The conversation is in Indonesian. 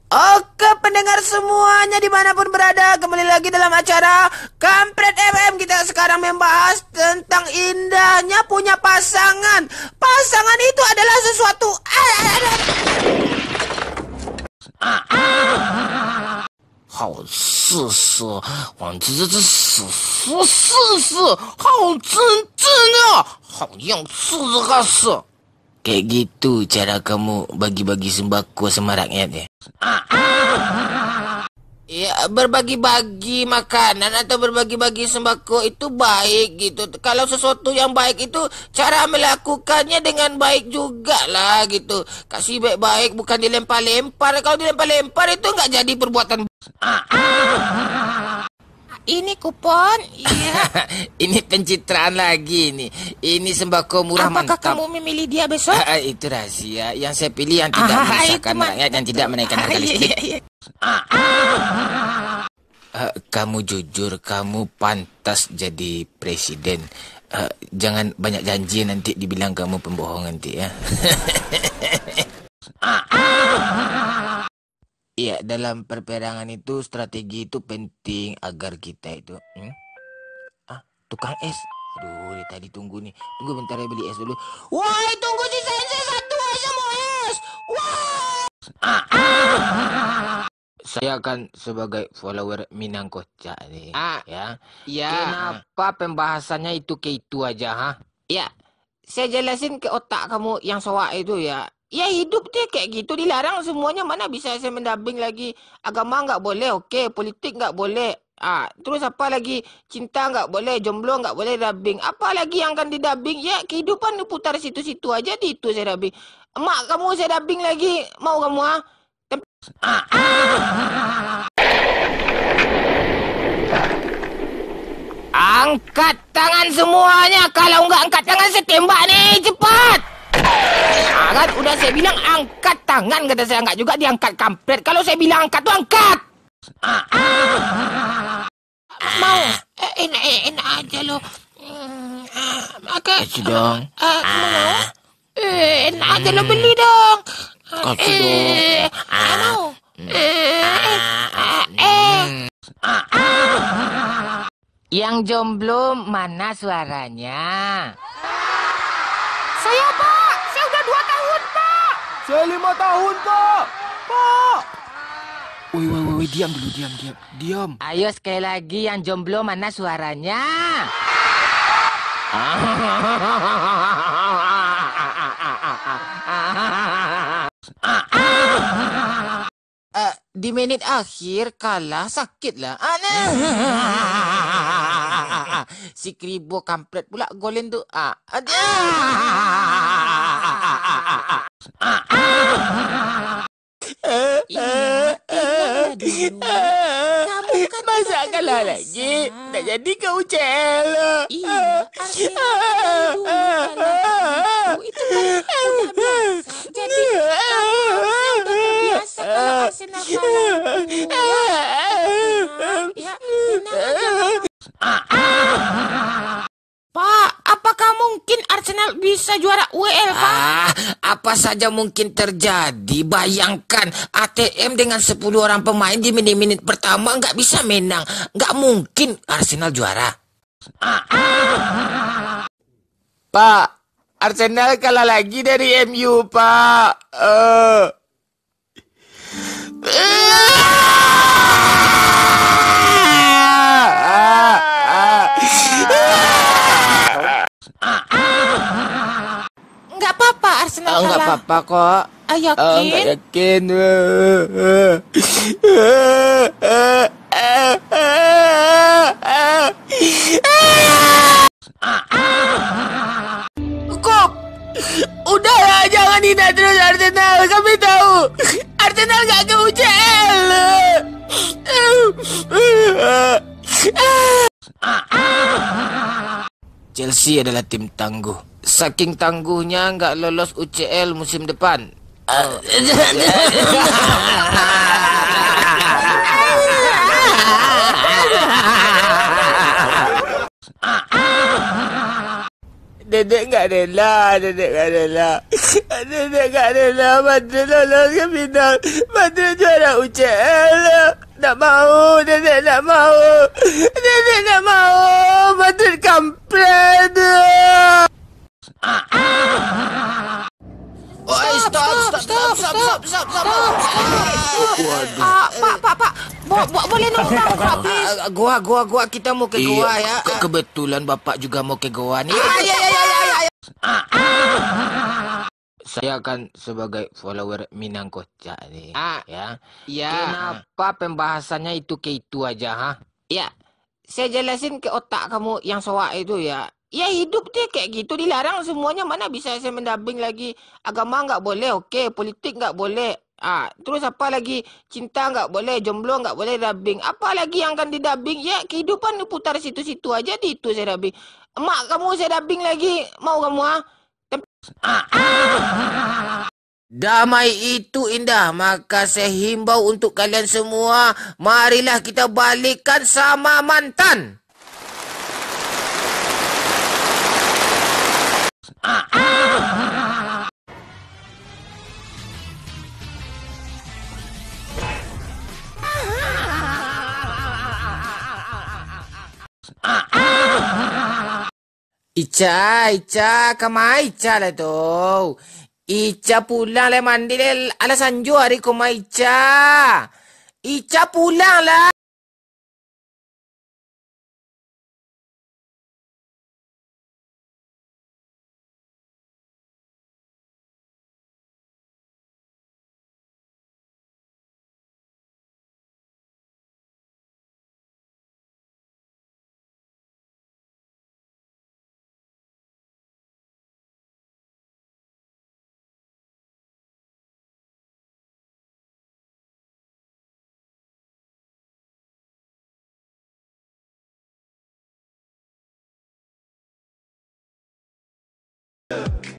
Oke pendengar semuanya dimanapun berada, kembali lagi dalam acara Kampret FM. Kita sekarang membahas tentang indahnya punya pasangan. Pasangan itu adalah sesuatu kayak gitu cara kamu bagi-bagi sembako sama rakyat ya? Ya, berbagi-bagi makanan atau berbagi-bagi sembako itu baik gitu. Kalau sesuatu yang baik itu cara melakukannya dengan baik juga lah gitu. Kasih baik-baik bukan dilempar-lempar. Kalau dilempar-lempar itu nggak jadi perbuatan. Ini kupon, iya. Ini pencitraan lagi nih. Ini sembako murah mantap. Apakah kamu memilih dia besok? Itu rahasia. Yang saya pilih yang tidak menyusahkan rakyat dan tidak menaikkan harga listrik. Kamu jujur, kamu pantas jadi presiden. Jangan banyak janji nanti dibilang kamu pembohong nanti ya. Iya, dalam perperangan itu strategi itu penting agar kita itu tukang es. Aduh, dia tadi tunggu nih. Tunggu bentar ya, beli es dulu. Woi, tunggu sisain saya satu aja mau es. Wah. Saya kan sebagai follower Minang Kocak nih. Ya. Iya. Kenapa pembahasannya itu kayak itu aja, ha? Ya, saya jelasin ke otak kamu yang soak itu ya. Ya hidup dia kayak gitu, dilarang semuanya, mana bisa saya mendamping lagi. Agama nggak boleh, oke. Politik nggak boleh. Terus apa lagi? Cinta nggak boleh, jomblo nggak boleh dubbing. Apa lagi yang akan didubbing? Ya kehidupan diputar situ-situ aja, di itu saya dubbing. Emak kamu saya dubbing lagi, mau kamu Angkat tangan semuanya, kalau nggak angkat tangan saya tembak nih, cepat. Kan udah saya bilang angkat tangan, kata saya, enggak juga diangkat kampret. Kalau saya bilang angkat tuh angkat. Mau? Enak aja lo. Kasih dong. Mau? Enak aja lo, beli dong. Kasih dong. Mau? Yang jomblo mana suaranya? Saya, Pak. Saya udah 2 tahun, Pak. Saya 5 tahun, Pak. Pak. Woi, diam dulu, diam. Ayo sekali lagi, yang jomblo mana suaranya? Di menit akhir kalah sakit lah. Si Kribo kampret pula golin tuh. Kamu kan masa kalah lagi? Tak jadi kau celo. Iya, itu kan udah biasa. Jadi kamu udah terbiasa kalau Arsenal kalah. Ya, Pak, apakah mungkin Arsenal bisa juara UEL, Pak? Apa saja mungkin terjadi. Bayangkan ATM dengan 10 orang pemain di menit-menit pertama nggak bisa menang. Nggak mungkin Arsenal juara. Pak, Arsenal kalah lagi dari MU, Pak. Nggak apa-apa Arsenal kalah. Nggak apa-apa kok. Yakin? Nggak yakin. Kok? Udahlah, jangan hina terus Arsenal. Kami tahu Arsenal nggak ke UCL. Chelsea adalah tim tangguh. Saking tangguhnya nggak lolos UCL musim depan. Dedek nggak rela. Dedek nggak rela. Badrul lolos ke final. Badrul juara UCL. Tak mau. Dedek tak mau. Badrul kampret. Stop. Pak. Boleh nombor Pak, please? Gua kita mau ke gua ya. Kebetulan Bapak juga mau ke gua nih. Ya. Saya kan sebagai follower Minang Kocak nih. Ya. Kenapa pembahasannya itu ke itu aja, ha? Ya. Saya jelasin ke otak kamu yang soak itu ya. Ya hidup dia kayak gitu, dilarang semuanya, mana bisa saya mendamping lagi. Agama nggak boleh, oke. Politik nggak boleh. Terus apa lagi? Cinta nggak boleh, jomblo nggak boleh dubbing. Apa lagi yang akan didubbing? Ya kehidupan diputar situ-situ aja, di itu saya dubbing. Emak kamu saya dubbing lagi, mau kamu Damai itu indah, maka saya himbau untuk kalian semua, marilah kita balikan sama mantan. Ica, kamai Ica lah tu. Ica pulang lah mandi lah. Ala sanju hari kumai Ica. Ica pulang lah.